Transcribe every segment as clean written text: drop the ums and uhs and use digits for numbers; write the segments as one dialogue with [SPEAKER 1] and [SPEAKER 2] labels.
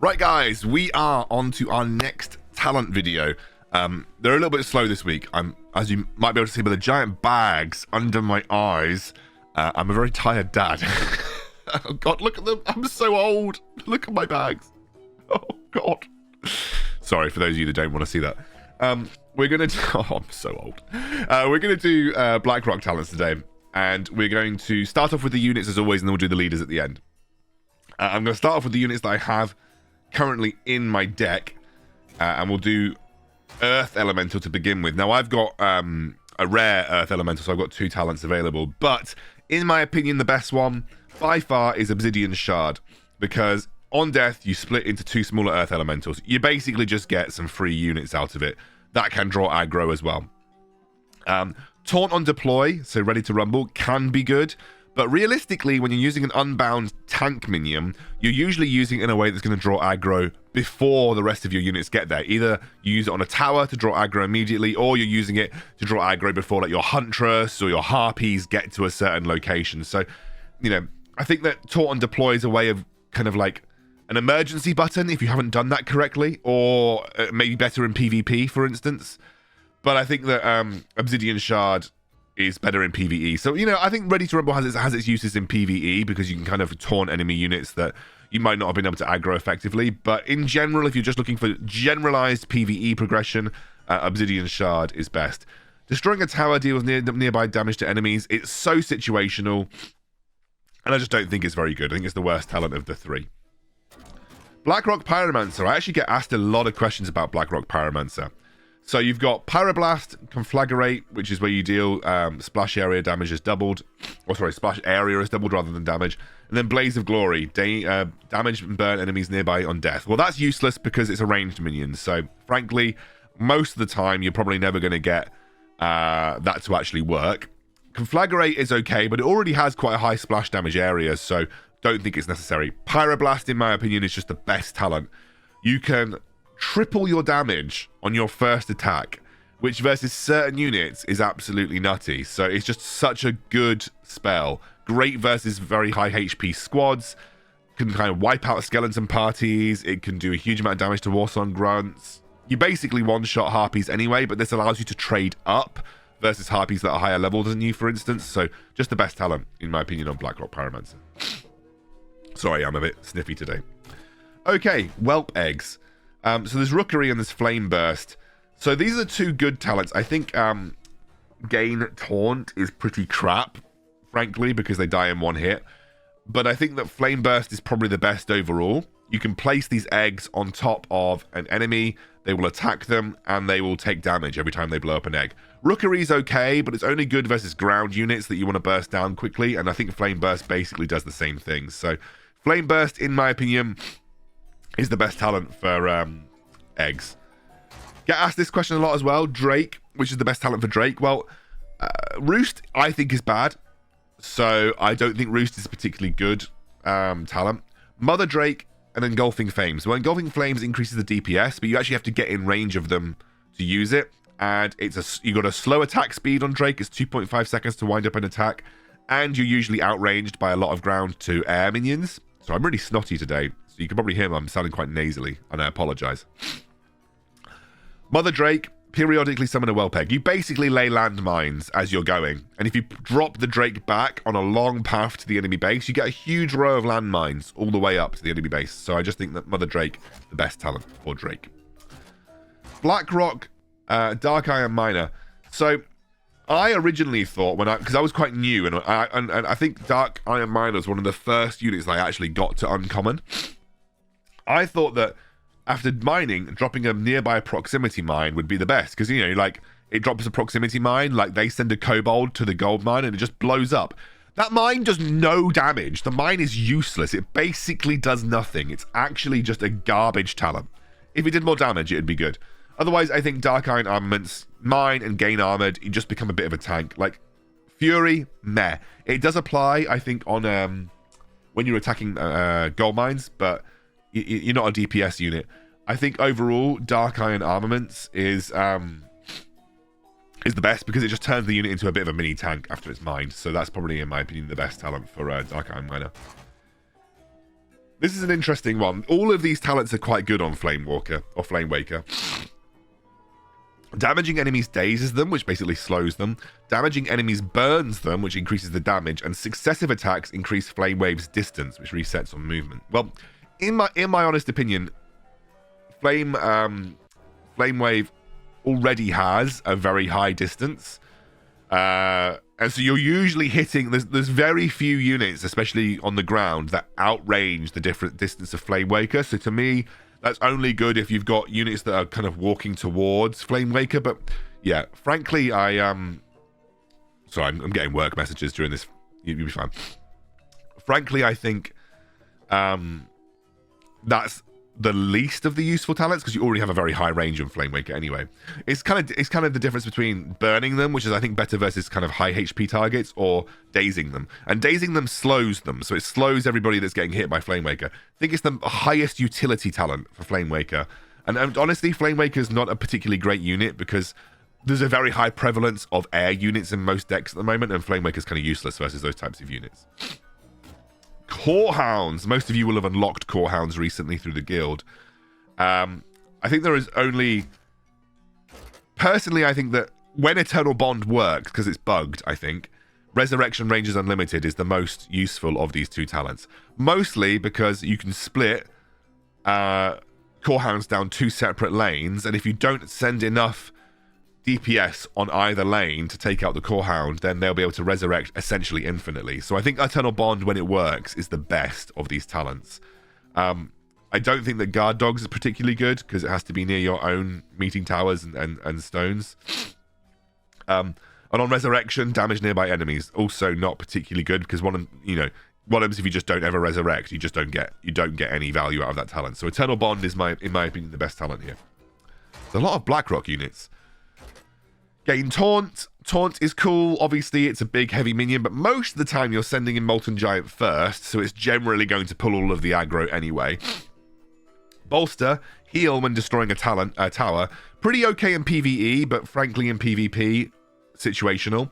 [SPEAKER 1] Right, guys, we are on to our next talent video. They're a little bit slow this week. As you might be able to see by the giant bags under my eyes, I'm a very tired dad. Oh God, look at them. I'm so old. Look at my bags. Oh God. Sorry for those of you that don't want to see that. We're going to... Oh, I'm so old. We're going to do Blackrock talents today. And we're going to start off with the units as always, and then we'll do the leaders at the end. I'm going to start off with the units that I have currently in my deck. And we'll do Earth Elemental to begin with. Now, I've got a rare Earth Elemental, so I've got 2 talents available. But, in my opinion, the best one, by far, is Obsidian Shard. Because on death, you split into 2 smaller Earth Elementals. You basically just get some free units out of it. That can draw aggro as well. Taunt on deploy, so ready to rumble, can be good. But realistically, when you're using an unbound tank minion, you're usually using it in a way that's going to draw aggro before the rest of your units get there. Either you use it on a tower to draw aggro immediately, or you're using it to draw aggro before like your Huntress or your Harpies get to a certain location. So, you know, I think that Taunt on deploy is a way of kind of like an emergency button if you haven't done that correctly, or maybe better in PvP, for instance. But I think that Obsidian Shard is better in PvE. So, you know, I think Ready to Rumble has its uses in PvE because you can kind of taunt enemy units that you might not have been able to aggro effectively. But in general, if you're just looking for generalized PvE progression, Obsidian Shard is best. Destroying a tower deals nearby damage to enemies. It's so situational, and I just don't think it's very good. I think it's the worst talent of the 3. Blackrock Pyromancer. I actually get asked a lot of questions about Blackrock Pyromancer. So you've got Pyroblast, Conflagrate, which is where you deal splash area damage is doubled. Or sorry, splash area is doubled rather than damage. And then Blaze of Glory, damage and burn enemies nearby on death. Well, that's useless because it's a ranged minion. So frankly, most of the time, you're probably never going to get that to actually work. Conflagrate is okay, but it already has quite a high splash damage area, so don't think it's necessary. Pyroblast, in my opinion, is just the best talent. You can triple your damage on your first attack, which versus certain units is absolutely nutty. So it's just such a good spell. Great versus very high HP squads. Can kind of wipe out skeleton parties. It can do a huge amount of damage to Warsong grunts. You basically one-shot Harpies anyway, but this allows you to trade up versus Harpies that are higher level than you, for instance. So just the best talent, in my opinion, on Blackrock Pyromancer. Sorry, I'm a bit sniffy today. Okay, Whelp Eggs. So there's Rookery and there's Flame Burst. So these are the 2 good talents. I think Gain Taunt is pretty crap, frankly, because they die in 1 hit. But I think that Flame Burst is probably the best overall. You can place these eggs on top of an enemy. They will attack them, and they will take damage every time they blow up an egg. Rookery is okay, but it's only good versus ground units that you want to burst down quickly. And I think Flame Burst basically does the same thing. So Flame Burst, in my opinion, is the best talent for eggs. Get asked this question a lot as well. Drake, which is the best talent for Drake? Well, Roost, I think, is bad. So I don't think Roost is a particularly good talent. Mother Drake and Engulfing Flames. Well, Engulfing Flames increases the DPS, but you actually have to get in range of them to use it. And you got a slow attack speed on Drake. It's 2.5 seconds to wind up an attack. And you're usually outranged by a lot of ground to air minions. So I'm really snotty today. So you can probably hear me, I'm sounding quite nasally, and I apologize. Mother Drake, periodically summon a Whelp Egg. You basically lay landmines as you're going. And if you drop the Drake back on a long path to the enemy base, you get a huge row of landmines all the way up to the enemy base. So I just think that Mother Drake, the best talent for Drake. Blackrock, Dark Iron Miner. So I originally thought, because I was quite new, and I think Dark Iron Miner was one of the first units I actually got to uncommon. I thought that after mining, dropping a nearby proximity mine would be the best. Because, you know, like, it drops a proximity mine, like they send a kobold to the gold mine and it just blows up. That mine does no damage. The mine is useless. It basically does nothing. It's actually just a garbage talent. If it did more damage, it'd be good. Otherwise, I think Dark Iron Armaments, mine and gain armored, you just become a bit of a tank. Like, Fury, meh. It does apply, I think, on when you're attacking gold mines, but you're not a DPS unit. I think overall, Dark Iron Armaments is the best because it just turns the unit into a bit of a mini tank after it's mined. So that's probably, in my opinion, the best talent for Dark Iron Miner. This is an interesting one. All of these talents are quite good on Flamewalker or Flamewaker. Damaging enemies dazes them, which basically slows them. Damaging enemies burns them, which increases the damage. And successive attacks increase Flame Wave's distance, which resets on movement. Well, in my honest opinion, Flame Wave already has a very high distance. And so you're usually hitting... There's very few units, especially on the ground, that outrange the different distance of Flame Waker. So to me... that's only good if you've got units that are kind of walking towards Flamewaker. But yeah, frankly, sorry, I'm getting work messages during this. You'll be fine. Frankly, I think that's the least of the useful talents because you already have a very high range on Flamewaker anyway. It's kind of the difference between burning them, which is I think better versus kind of high HP targets, or dazing them. And dazing them slows them, so it slows everybody that's getting hit by Flamewaker. I think it's the highest utility talent for Flamewaker. And honestly, Flamewaker is not a particularly great unit because there's a very high prevalence of air units in most decks at the moment, and Flamewaker is kind of useless versus those types of units. Corehounds. Most of you will have unlocked Corehounds recently through the guild. I think there is only... Personally, I think that when Eternal Bond works, because it's bugged, I think, Resurrection Rangers Unlimited is the most useful of these two talents. Mostly because you can split Corehounds down two separate lanes, and if you don't send enough DPS on either lane to take out the Corehound, then they'll be able to resurrect essentially infinitely. So I think Eternal Bond, when it works, is the best of these talents. I don't think that Guard Dogs is particularly good because it has to be near your own meeting towers and stones. And on Resurrection, damage nearby enemies, also not particularly good because one of them is if you just don't ever resurrect, you don't get any value out of that talent. So Eternal Bond is in my opinion the best talent here. There's a lot of Blackrock units. Gain Taunt. Taunt is cool. Obviously, it's a big, heavy minion, but most of the time you're sending in Molten Giant first, so it's generally going to pull all of the aggro anyway. Bolster. Heal when destroying a tower. Pretty okay in PvE, but frankly in PvP, situational.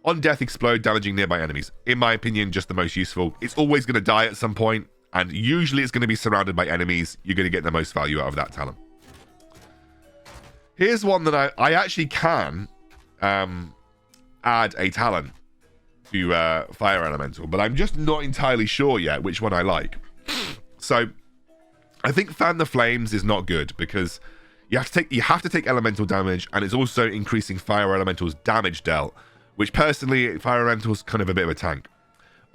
[SPEAKER 1] On death, Explode, damaging nearby enemies. In my opinion, just the most useful. It's always going to die at some point, and usually it's going to be surrounded by enemies. You're going to get the most value out of that talent. Here's one that I actually can add a talent to Fire Elemental, but I'm just not entirely sure yet which one I like. So I think Fan the Flames is not good because you have to take elemental damage, and it's also increasing Fire Elemental's damage dealt, which personally Fire Elemental's kind of a bit of a tank.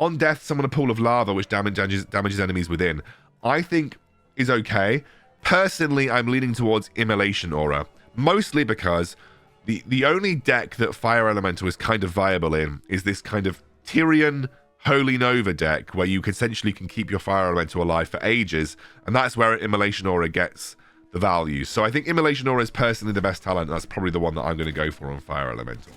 [SPEAKER 1] On death, summon a pool of lava which damages enemies within. I think is okay. Personally, I'm leaning towards Immolation Aura. Mostly because the only deck that Fire Elemental is kind of viable in is this kind of Tyrion Holy Nova deck where you essentially can keep your Fire Elemental alive for ages, and that's where Immolation Aura gets the value. So I think Immolation Aura is personally the best talent. That's probably the one that I'm going to go for on Fire Elemental.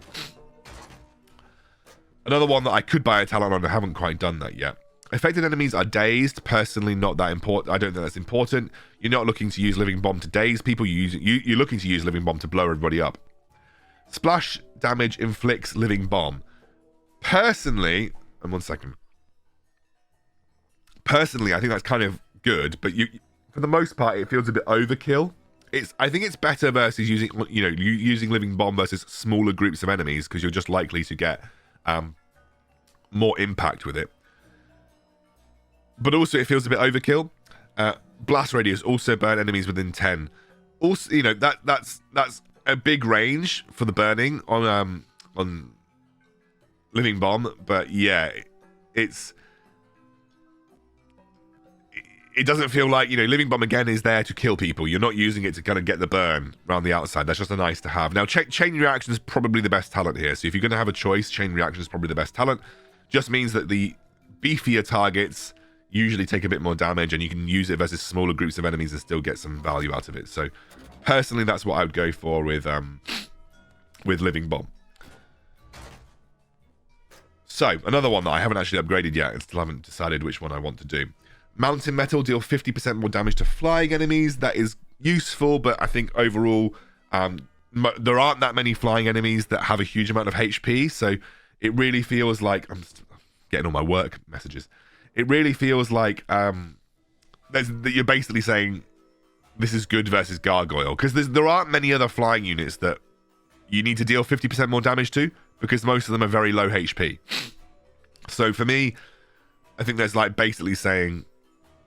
[SPEAKER 1] Another one that I could buy a talent on, I haven't quite done that yet. Affected enemies are dazed. Personally, not that important. I don't think that's important. You're not looking to use Living Bomb to daze people. You're looking to use Living Bomb to blow everybody up. Splash damage inflicts Living Bomb. Personally, and 1 second. Personally, I think that's kind of good, but for the most part, it feels a bit overkill. I think it's better versus using Living Bomb versus smaller groups of enemies because you're just likely to get more impact with it. But also, it feels a bit overkill. Blast radius also burn enemies within 10. Also, that's a big range for the burning on Living Bomb. But yeah, it doesn't feel like Living Bomb again is there to kill people. You're not using it to kind of get the burn around the outside. That's just a nice to have. Now, Chain Reaction is probably the best talent here. So if you're going to have a choice, Chain Reaction is probably the best talent. Just means that the beefier targets usually take a bit more damage, and you can use it versus smaller groups of enemies and still get some value out of it. So personally, that's what I would go for with Living Bomb. So another one that I haven't actually upgraded yet and still haven't decided which one I want to do. Mountain Metal, deal 50% more damage to flying enemies. That is useful, but I think overall there aren't that many flying enemies that have a huge amount of HP, so it really feels like I'm getting all my work messages. It really feels like you're basically saying this is good versus Gargoyle, because there aren't many other flying units that you need to deal 50% more damage to, because most of them are very low HP. So for me, I think that's like basically saying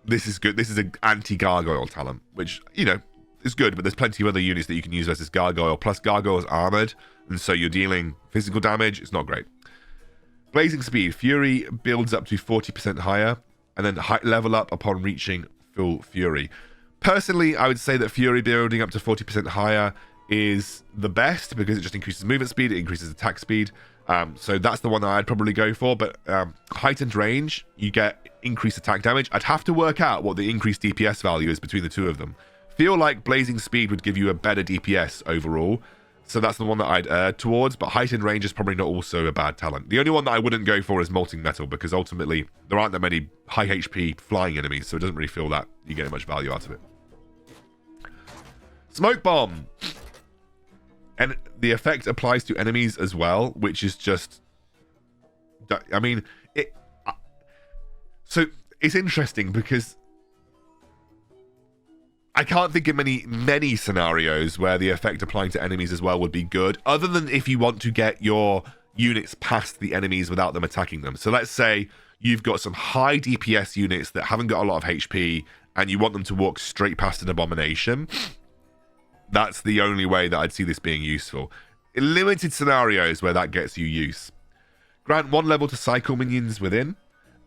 [SPEAKER 1] this is good. This is an anti-Gargoyle talent, which, you know, is good, but there's plenty of other units that you can use versus Gargoyle. Plus, Gargoyle is armored, and so you're dealing physical damage. It's not great. Blazing Speed. Fury builds up to 40% higher, and then level up upon reaching full Fury. Personally, I would say that Fury building up to 40% higher is the best, because it just increases movement speed, it increases attack speed. So that's the one that I'd probably go for. But heightened range, you get increased attack damage. I'd have to work out what the increased DPS value is between the two of them. Feel like Blazing Speed would give you a better DPS overall, so that's the one that I'd err towards. But heightened range is probably not also a bad talent. The only one that I wouldn't go for is Molting Metal, because ultimately there aren't that many high HP flying enemies, so it doesn't really feel that you get much value out of it. Smoke Bomb. And the effect applies to enemies as well, which is just, I mean, so it's interesting because I can't think of many scenarios where the effect applying to enemies as well would be good, other than if you want to get your units past the enemies without them attacking them. So let's say you've got some high DPS units that haven't got a lot of HP, and you want them to walk straight past an abomination. That's the only way that I'd see this being useful. In limited scenarios where that gets you use. Grant 1 level to cycle minions within,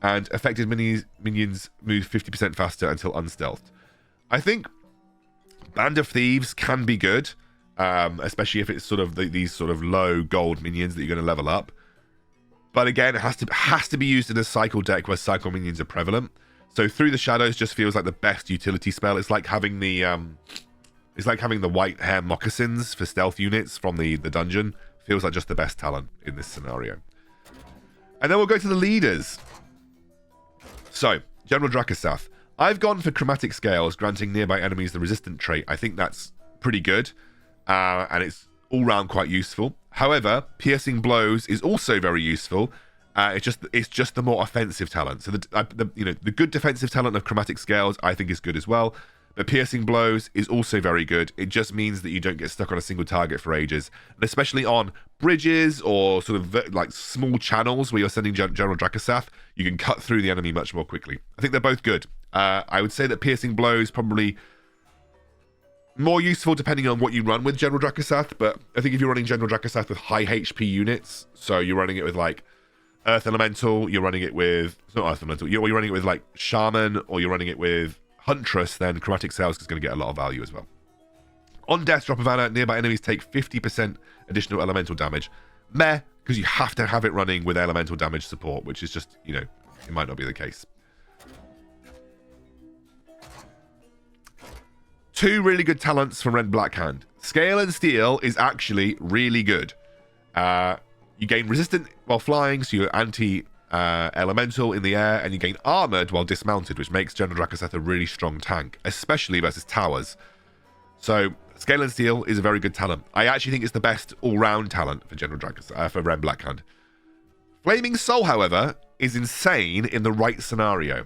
[SPEAKER 1] and affected minions move 50% faster until unstealthed. I think Band of Thieves can be good, especially if it's sort of these sort of low gold minions that you're going to level up. But again, it has to be used in a cycle deck where cycle minions are prevalent. So Through the Shadows just feels like the best utility spell. It's like having the white hair moccasins for stealth units from the dungeon. Feels like just the best talent in this scenario. And then we'll go to the leaders. So, General Dracosath. I've gone for Chromatic Scales, granting nearby enemies the resistant trait. I think that's pretty good, and it's all-round quite useful. However, Piercing Blows is also very useful. It's just the more offensive talent. So the good defensive talent of Chromatic Scales I think is good as well. But Piercing Blows is also very good. It just means that you don't get stuck on a single target for ages. And especially on bridges or sort of like small channels where you're sending General Dracosath, you can cut through the enemy much more quickly. I think they're both good. I would say that Piercing Blows probably more useful depending on what you run with General Dracosath. But I think if you're running General Dracosath with high HP units, so you're running it with like Earth Elemental, you're running it with... It's not Earth Elemental. You're running it with like Shaman, or you're running it with Huntress, then Chromatic Scales is going to get a lot of value as well. On Death Drop of Anna, nearby enemies take 50% additional elemental damage. Meh, because you have to have it running with elemental damage support, which is just, you know, it might not be the case. Two really good talents for Red Blackhand. Scale and Steel is actually really good. You gain resistant while flying, so you're anti-elemental in the air, and you gain armored while dismounted, which makes General Dracosath a really strong tank, especially versus towers. So Scale and Steel is a very good talent. I actually think it's the best all-round talent for General Dracosath, for Red Blackhand. Flaming Soul, however, is insane in the right scenario.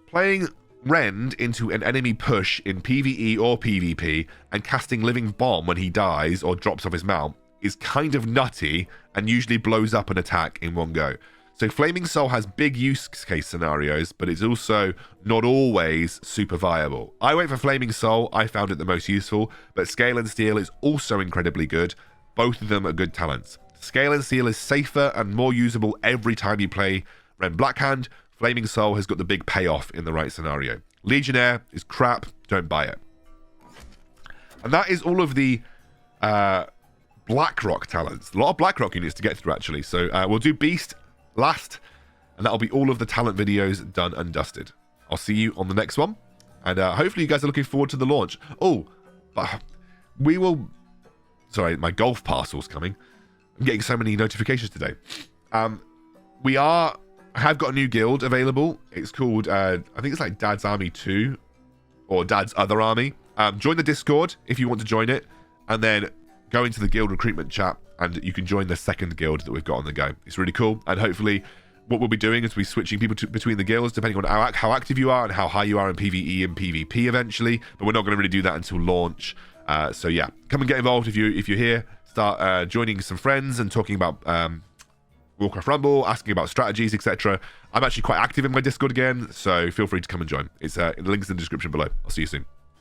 [SPEAKER 1] Playing Rend into an enemy push in PvE or PvP and casting Living Bomb when he dies or drops off his mount is kind of nutty and usually blows up an attack in one go. So Flaming Soul has big use case scenarios, but it's also not always super viable. I went for Flaming Soul. I found it the most useful, but Scale and Steel is also incredibly good. Both of them are good talents. Scale and Steel is safer and more usable every time you play Ren Blackhand. Flaming Soul has got the big payoff in the right scenario. Legionnaire is crap. Don't buy it. And that is all of the Blackrock talents. A lot of Blackrock units to get through, actually. So we'll do Beast last, and that'll be all of the talent videos done and dusted. I'll see you on the next one, and hopefully you guys are looking forward to the launch. Oh, but we will... Sorry, my golf parcel's coming. I'm getting so many notifications today. I have got a new guild available. It's called, I think it's like Dad's Army 2, or Dad's Other Army. Join the Discord if you want to join it, and then go into the guild recruitment chat, and you can join the second guild that we've got on the go. It's really cool, and hopefully what we'll be doing is we'll be switching people between the guilds depending on how active you are and how high you are in PvE and PvP eventually. But we're not going to really do that until launch. So yeah, come and get involved if you're here. Start joining some friends and talking about Warcraft Rumble, asking about strategies, etc. I'm actually quite active in my Discord again, so feel free to come and join. It's the link's in the description below. I'll see you soon.